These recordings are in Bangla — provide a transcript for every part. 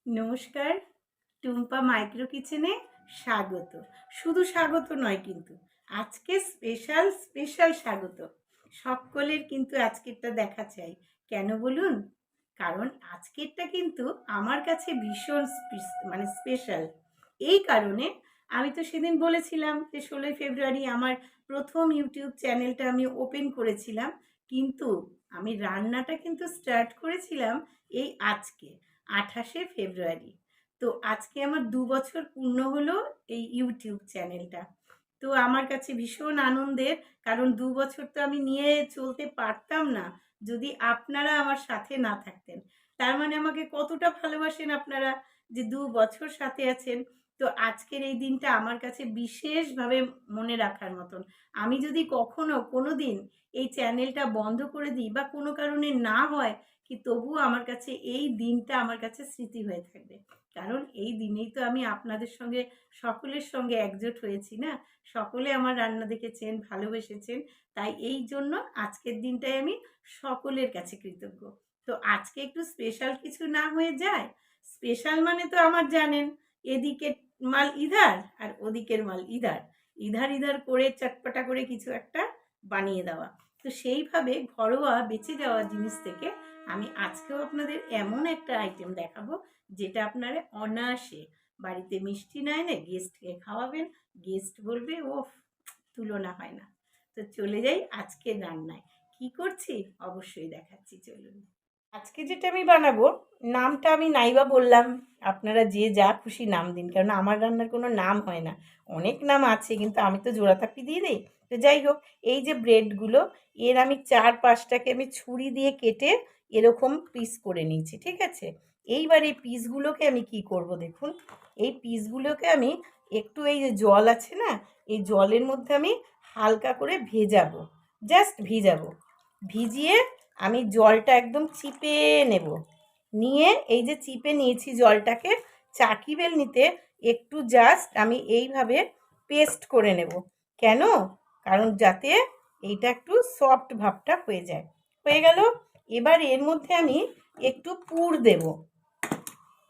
নমস্কার। টুম্পা মাইক্রো কিচেনে স্বাগত। শুধু স্বাগত নয় কিন্তু, আজকে স্পেশাল স্বাগত। সকলের কিন্তু আজকেরটা দেখা চাই। কেন বলুন? কারণ আজকেরটা কিন্তু আমার কাছে ভীষণ স্পেশাল। এই কারণে আমি তো সেদিন বলেছিলাম যে 16ই ফেব্রুয়ারি আমার প্রথম ইউটিউব চ্যানেলটা আমি ওপেন করেছিলাম, কিন্তু আমি রান্নাটা কিন্তু স্টার্ট করেছিলাম এই আজকে 28শে ফেব্রুয়ারি। তো আজকে আমার 2 বছর পূর্ণ হলো এই ইউটিউব চ্যানেলটা। তো আমার কাছে ভীষণ আনন্দের, কারণ 2 বছর তো আমি নিয়ে চলতে পারতাম না যদি আপনারা আমার সাথে না থাকতেন। তার মানে আমাকে কতটা ভালোবাসেন আপনারা, যে 2 বছর সাথে আছেন। তো আজকের এই দিনটা আমার কাছে বিশেষভাবে মনে রাখার মতন। আমি যদি কখনো কোনো দিন এই চ্যানেলটা বন্ধ করে দিই বা কোনো কারণে না হয়, কি তবুও আমার কাছে এই দিনটা আমার কাছে স্মৃতি হয়ে থাকবে। কারণ এই দিনেই তো আমি আপনাদের সঙ্গে, সকলের সঙ্গে একজোট হয়েছি না? সকলে আমার রান্না দেখেছেন, ভালোবেসেছেন। তাই এই জন্য আজকের দিনটায় আমি সকলের কাছে কৃতজ্ঞ। তো আজকে একটু স্পেশাল কিছু না হয়ে যায়? স্পেশাল মানে তো আমার জানেন, এদিকের মাল ইধার আর ওদিকের মাল ইধার। ইধার ইধার করে চটপটা করে কিছু একটা বানিয়ে দেওয়া। তো সেইভাবে ঘরোয়া বেঁচে যাওয়া জিনিস থেকে আমি আজকেও আপনাদের এমন একটা আইটেম দেখাবো, যেটা আপনারা অনায়াসে বাড়িতে মিষ্টি না এনে গেস্টকে খাওয়াবেন। গেস্ট বলবে ওফ, তুলনা হয় না। তো চলে যাই আজকের রান্নায়। কি করছি অবশ্যই দেখাচ্ছি, চলুন। আজকে যেটা আমি বানাবো, নামটা আমি নাইবা বললাম, আপনারা যে যা খুশি নাম দিন, কারণ আমার রান্নার কোনো নাম হয় না। অনেক নাম আছে কিন্তু আমি তো জোড়াতাপি দিয়ে দিই। তো যাই হোক, এই যে ব্রেডগুলো, এর আমি 4-5টাকে আমি ছুরি দিয়ে কেটে এরকম পিস করে নিয়েছি, ঠিক আছে? এইবার এই পিসগুলোকে আমি কি করব দেখুন। এই পিসগুলোকে আমি একটু, এই যে জল আছে না, এই জলের মধ্যে আমি হালকা করে ভেজাবো, জাস্ট ভিজাবো। ভিজিয়ে আমি জলটা একদম চিপে নেব। নিয়ে এই যে চিপে নিয়েছি জলটাকে, চাকি বেলনিতে একটু জাস্ট আমি এইভাবে পেস্ট করে নেব। কেন? কারণ যাতে এইটা একটু সফট ভাবটা হয়ে যায়। হয়ে গেল। এবার এর মধ্যে আমি একটু পুর দেব,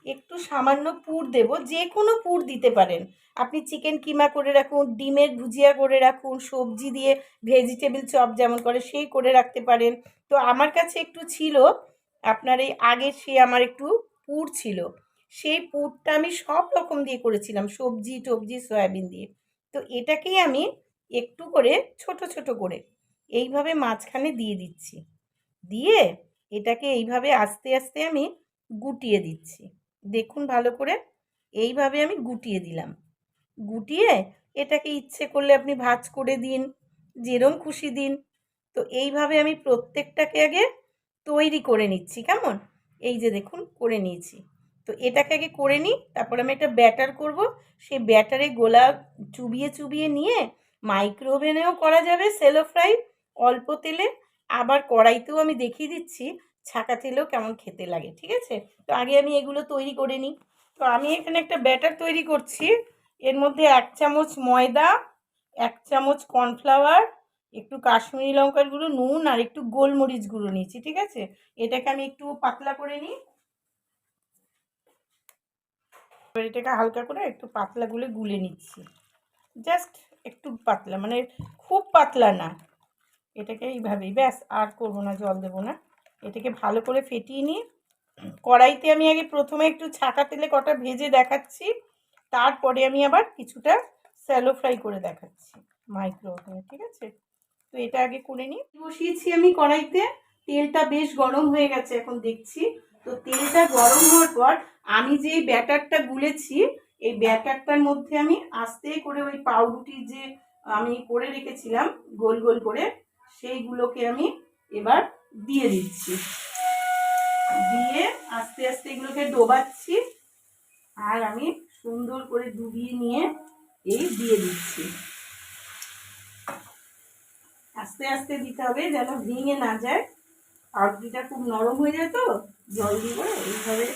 একটু সামান্য পুর দেব। যে কোনো পুর দিতে পারেন আপনি। চিকেন কিমা করে রাখুন, ডিমের ভুজিয়া করে রাখুন, সবজি দিয়ে ভেজিটেবল চপ যেমন করে সেই করে রাখতে পারেন। তো আমার কাছে একটু ছিল, আপনার এই আগের সে আমার একটু পুর ছিল, সেই পুরটা আমি সব রকম দিয়ে করেছিলাম, সবজি টবজি সয়াবিন দিয়ে। তো এটাকেই আমি একটু করে ছোট ছোট করে এইভাবে মাঝখানে দিয়ে দিচ্ছি। দিয়ে এটাকে এইভাবে আস্তে আস্তে আমি গুটিয়ে দিচ্ছি। দেখুন ভালো করে, এইভাবে আমি গুটিয়ে দিলাম। গুটিয়ে এটাকে ইচ্ছে করলে আপনি ভাঁজ করে দিন, যেরম খুশি দিন। তো এইভাবে আমি প্রত্যেকটাকে আগে তৈরি করে নিচ্ছি। কেমন? এই যে দেখুন করে নিয়েছি। তো এটাকে আগে করে নিই, তারপর আমি একটা ব্যাটার করব। সেই ব্যাটারে গোলা চুবিয়ে চুবিয়ে নিয়ে মাইক্রো ওভেনেও করা যাবে সেলো ফ্রাই অল্প তেলে, আবার কড়াইতেও আমি দেখিয়ে দিচ্ছি ছাঁকা তেলেও কেমন খেতে লাগে, ঠিক আছে? তো আগে আমি এগুলো তৈরি করে নিই। তো আমি এখানে একটা ব্যাটার তৈরি করছি। এর মধ্যে 1 চামচ ময়দা, 1 চামচ কর্নফ্লাওয়ার, একটু কাশ্মীরি লঙ্কার গুঁড়ো, নুন আর একটু গোলমরিচ গুঁড়ো নিয়েছি, ঠিক আছে? এটাকে আমি একটু পাতলা করে নিই। এবার এটাকে হালকা করে একটু পাতলা গুলে নিচ্ছি, জাস্ট একটু পাতলা, মানে খুব পাতলা না। এটাকে এইভাবেই, ব্যাস, আর করবো না, জল দেবো না। এটাকে ভালো করে ফেটিয়ে নিই। কড়াইতে আমি আগে প্রথমে একটু ছাঁকা তেলে কটা ভেজে দেখাচ্ছি, তারপরে আমি আবার কিছুটা স্যালো ফ্রাই করে দেখাচ্ছি মাইক্রো ওভেনে, ঠিক আছে? তো এটা আগে করে নিই। বসিয়েছি আমি কড়াইতে, তেলটা বেশ গরম হয়ে গেছে এখন দেখছি। তো তেলটা গরম হওয়ার পর আমি যে ব্যাটারটা গুলেছি, এই ব্যাটারটার মধ্যে আমি আস্তে করে ওই পাউরুটি যে আমি করে রেখেছিলাম গোল গোল করে, সেইগুলোকে আমি এবার দিয়ে দিচ্ছি। দিয়ে আস্তে আস্তে এগুলোকে ডোবাচ্ছি, আর আমি সুন্দর করে ডুবিয়ে নিয়ে এই দিয়ে দিচ্ছি। আস্তে আস্তে দিতে হবে যেন ভেঙে না যায়। পাউরুটিটা খুব নরম হয়ে যায়, তো জল দিয়ে করে এইভাবে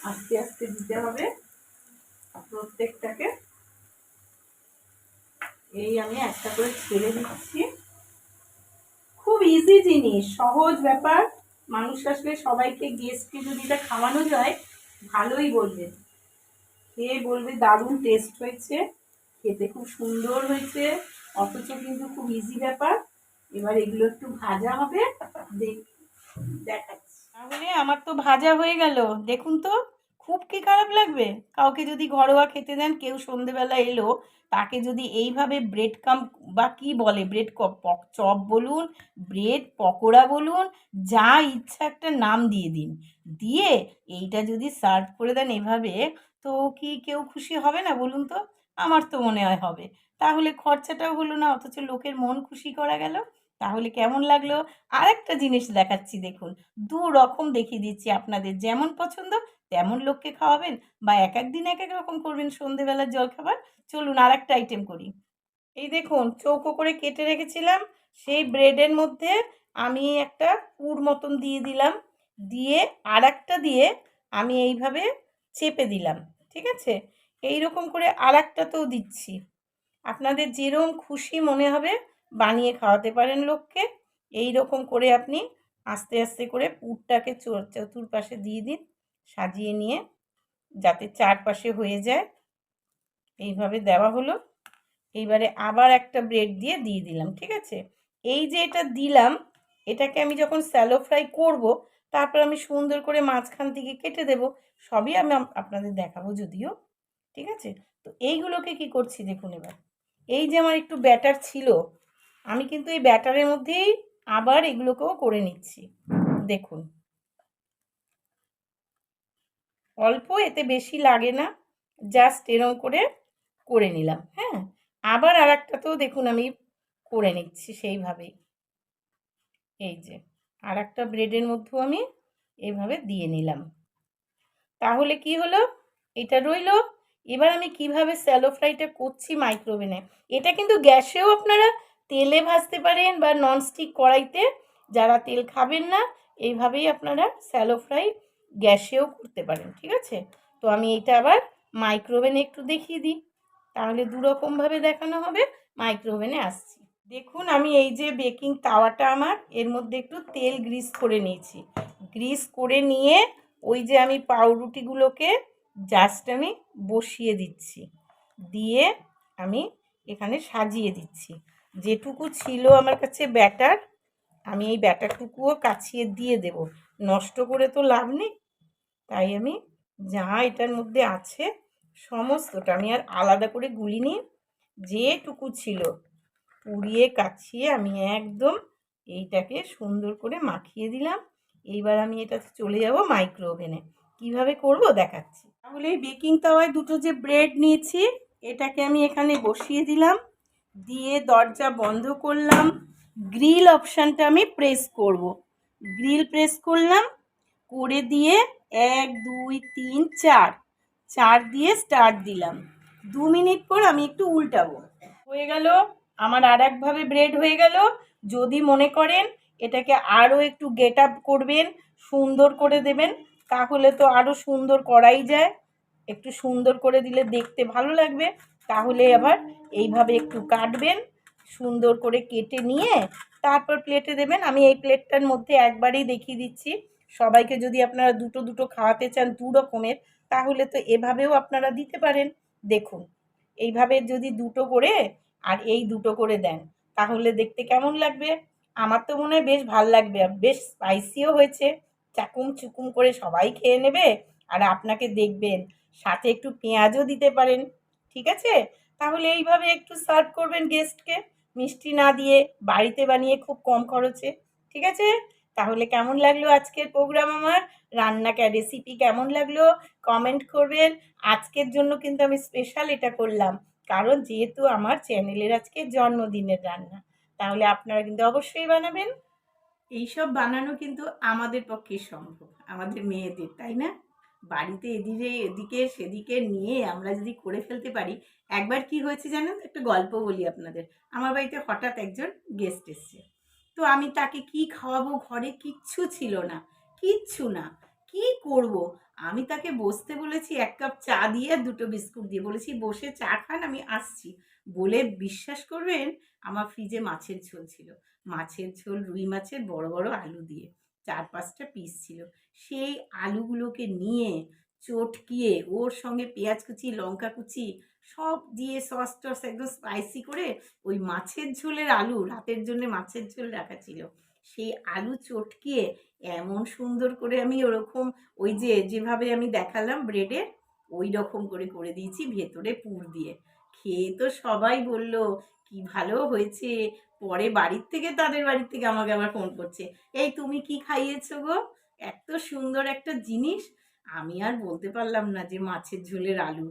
আস্তে আস্তে দিতে হবে প্রত্যেকটাকে। এই আমি একটা করে ছেড়ে দিচ্ছি। খুব ইজি জিনিস, সহজ ব্যাপার। মানুষ আসলে সবাইকে, গেস্টকে যদি এটা খাওয়ানো যায়, ভালোই বলবেন, খেয়ে বলবে দারুণ টেস্ট হয়েছে, খেতে খুব সুন্দর হয়েছে, অথচ কিন্তু খুব ইজি ব্যাপার। এবার এগুলো একটু ভাজা হবে, দেখাচ্ছি। তাহলে আমার তো ভাজা হয়ে গেল, দেখুন তো। খুব কি খারাপ লাগবে কাউকে যদি ঘরোয়া খেতে দেন, কেউ সন্ধেবেলা এলো, তাকে যদি এইভাবে ব্রেড কাম বা কি বলে ব্রেড চপ বলুন, ব্রেড পকোড়া বলুন, যা ইচ্ছা একটা নাম দিয়ে দিন, দিয়ে এইটা যদি সার্ভ করে দেন এভাবে, তো কি কেউ খুশি হবে না বলুন তো? আমার তো মনে হয় হবে। তাহলে খরচাটাও হলো না, অথচ লোকের মন খুশি করা গেল। তাহলে কেমন লাগলো? আরেকটা জিনিস দেখাচ্ছি দেখুন। দু রকম দেখিয়ে দিচ্ছি আপনাদের, যেমন পছন্দ তেমন লোককে খাওয়াবেন, বা এক এক দিন এক এক রকম করবেন সন্ধেবেলার জলখাবার। চলুন আর একটা আইটেম করি। এই দেখুন, চৌকো করে কেটে রেখেছিলাম, সেই ব্রেডের মধ্যে আমি একটা পুর মতন দিয়ে দিলাম, দিয়ে আর একটা দিয়ে আমি এইভাবে চেপে দিলাম, ঠিক আছে? এই রকম করে আর একটাতেও দিচ্ছি। আপনাদের যেরকম খুশি মনে হবে বানিয়ে খাওয়াতে পারেন লোককে। এই রকম করে আপনি আস্তে আস্তে করে পুরটাকে চতুর্পাশে দিয়ে দিন, সাজিয়ে নিয়ে, যাতে চারপাশে হয়ে যায়। এইভাবে দেওয়া হলো। এইবারে আবার একটা ব্রেড দিয়ে দিলাম, ঠিক আছে? এই যে এটা দিলাম, এটাকে আমি যখন স্যালো ফ্রাই করব, তারপর আমি সুন্দর করে মাঝখান থেকে কেটে দেব। সবই আমি আপনাদের দেখাবো যদিও, ঠিক আছে? তো এইগুলোকে কি করছি দেখুন এবার। এই যে আমার একটু ব্যাটার ছিল, আমি কিন্তু এই ব্যাটারের মধ্যেই আবার এগুলোকেও করে নিচ্ছি। দেখুন, অল্প, এতে বেশি লাগে না, জাস্ট এরকম করে করে নিলাম। হ্যাঁ, আবার আর একটাতেও দেখুন আমি করে নিচ্ছি সেইভাবেই। এই যে আর একটা ব্রেডের মধ্যেও আমি এইভাবে দিয়ে নিলাম। তাহলে কি হলো, এটা রইলো। এবার আমি কিভাবে স্যালো ফ্রাইটা করছি মাইক্রোওভেনে, এটা কিন্তু গ্যাসেও আপনারা তেলে ভাজতে পারেন বা ননস্টিক কড়াইতে, যারা তেল খাবেন না এইভাবেই আপনারা স্যালো ফ্রাই গ্যাসেও করতে পারেন, ঠিক আছে? তো আমি এটা আবার মাইক্রোওভেনে একটু দেখিয়ে দিই, তাহলে দুরকমভাবে দেখানো হবে। মাইক্রোওভেনে আসছি। দেখুন, আমি এই যে বেকিং তাওয়াটা আমার, এর মধ্যে একটু তেল গ্রিস করে নিয়েছি। গ্রিস করে নিয়ে ওই যে আমি পাউরুটিগুলোকে জাস্ট আমি বসিয়ে দিচ্ছি, দিয়ে আমি এখানে সাজিয়ে দিচ্ছি। যেটুকু ছিল আমার কাছে ব্যাটার, আমি এই ব্যাটারটুকুও কাছিয়ে দিয়ে দেব, নষ্ট করে তো লাভ নেই। তাই আমি যা এটার মধ্যে আছে সমস্তটা আমি আর আলাদা করে গুলিনি, যেটুকু ছিল পুড়িয়ে কাছিয়ে আমি একদম এইটাকে সুন্দর করে মাখিয়ে দিলাম। এইবার আমি এটা চলে যাব মাইক্রো ওভেনে, কীভাবে করব দেখাচ্ছি। তাহলে এই বেকিং তাওয়ায় দুটো যে ব্রেড নিয়েছি, এটাকে আমি এখানে বসিয়ে দিলাম, দিয়ে দরজা বন্ধ করলাম। গ্রিল অপশানটা আমি প্রেস করব, গ্রিল প্রেস করলাম, করে দিয়ে 1 2 3 4 4 দিয়ে স্টার্ট দিলাম। 2 মিনিট পর আমি একটু উল্টাবো। হয়ে গেল আমার আর একভাবে ব্রেড হয়ে গেল। যদি মনে করেন এটাকে আরও একটু গেট আপ করবেন, সুন্দর করে দেবেন, তাহলে তো আরও সুন্দর করাই যায়। একটু সুন্দর করে দিলে দেখতে ভালো লাগবে। তাহলে আবার এইভাবে একটু কাটবেন, সুন্দর করে কেটে নিয়ে তারপর প্লেটে দেবেন। আমি এই প্লেটটার মধ্যে একবারেই দেখিয়ে দিচ্ছি। সবাইকে যদি আপনারা দুটো দুটো খাওয়াতে চান দু রকমের, তাহলে তো এভাবেও আপনারা দিতে পারেন। দেখুন, এইভাবে যদি দুটো করে আর এই দুটো করে দেন, তাহলে দেখতে কেমন লাগবে? আমার তো মনে হয় বেশ ভাল লাগবে, বেশ স্পাইসিও হয়েছে। চাকুম চুকুম করে সবাই খেয়ে নেবে, আর আপনাকে দেখবেন সাথে একটু পেঁয়াজও দিতে পারেন, ঠিক আছে? তাহলে এইভাবে একটু সার্ভ করবেন গেস্টকে, মিষ্টি না দিয়ে, বাড়িতে বানিয়ে খুব কম খরচে, ঠিক আছে? তাহলে কেমন লাগলো আজকের প্রোগ্রাম আমার? রান্না রেসিপি কেমন লাগলো কমেন্ট করবেন। আজকের জন্য কিন্তু আমি স্পেশাল এটা করলাম, কারণ যেহেতু আমার চ্যানেলের আজকে জন্মদিনের রান্না, তাহলে আপনারা কিন্তু অবশ্যই বানাবেন। এইসব বানানো কিন্তু আমাদের পক্ষে সম্ভব, আমাদের মেয়েদের, তাই না? বাড়িতে এদিকে এদিকে সেদিকে নিয়ে আমরা যদি করে ফেলতে পারি। একবার কি হয়েছে জানেন তো, একটা গল্প বলি আপনাদের। আমার বাড়িতে হঠাৎ একজন গেস্ট এসছে, তো আমি তাকে কি খাওয়াবো, ঘরে কিচ্ছু ছিল না, কিচ্ছু না, কি করব? আমি তাকে বসতে বলেছি, 1 কাপ চা দিয়ে দুটো বিস্কুট দিয়ে বলেছি বসে চা খান, আমি আসছি বলে, বিশ্বাস করবেন আমার ফ্রিজে মাছের ঝোল ছিল, মাছের ঝোল, রুই মাছের বড় বড় আলু দিয়ে 4-5টা পিস ছিল। সেই আলুগুলোকে নিয়ে চটকিয়ে ওর সঙ্গে পেঁয়াজ কুচি, লঙ্কা কুচি সব দিয়ে সস টস একদম স্পাইসি করে ওই মাছের ঝোলের আলু, রাতের জন্য মাছের ঝোল রাখা ছিল, সেই আলু চটকিয়ে এমন সুন্দর করে আমি ওরকম ওই যে যেভাবে আমি দেখালাম ব্রেডের ওই রকম করে করে দিয়েছি ভেতরে পুর দিয়ে। খেয়ে তো সবাই বলল কি ভালো হয়েছে। পরে বাড়ির থেকে তাদের বাড়ির থেকে আমাকে আবার ফোন করছে, এই তুমি কি খাইয়েছো গো, এত সুন্দর একটা জিনিস। আমি আর বলতে পারলাম না যে মাছের ঝোলের আলু।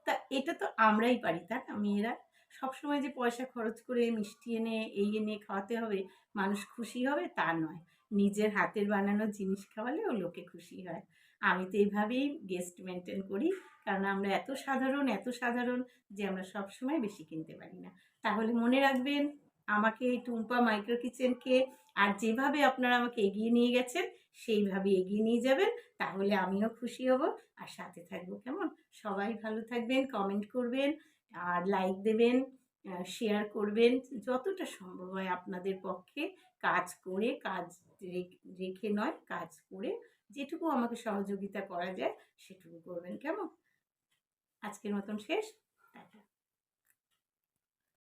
তা এটা তো আমরাই পারি, তাই না মেয়েরা? সবসময় যে পয়সা খরচ করে মিষ্টি এনে এই এনে খাওয়াতে হবে, মানুষ খুশি হবে তা নয়। নিজের হাতের বানানো জিনিস খাওয়ালেও লোকে খুশি হয়। আমি তো এইভাবেই গেস্ট মেনটেন করি, কারণ আমরা এত সাধারণ যে আমরা সবসময় বেশি কিনতে পারি না। তাহলে মনে রাখবেন, আমাকে এই টুম্পা মাইক্রো কিচেনকে আর যেভাবে আপনারা আমাকে এগিয়ে নিয়ে গেছেন সেইভাবে এগিয়ে নিয়ে যাবেন, তাহলে আমিও খুশি হব আর সাথে থাকবো। কেমন? সবাই ভালো থাকবেন, কমেন্ট করবেন আর লাইক দেবেন, শেয়ার করবেন, যতটা সম্ভব হয় আপনাদের পক্ষে কাজ করে, কাজ রেখে নয়, কাজ করে যেটুকু আমাকে সহযোগিতা করা যায় সেটুকু করবেন। কেমন? আজকের মতন শেষ। টাটা।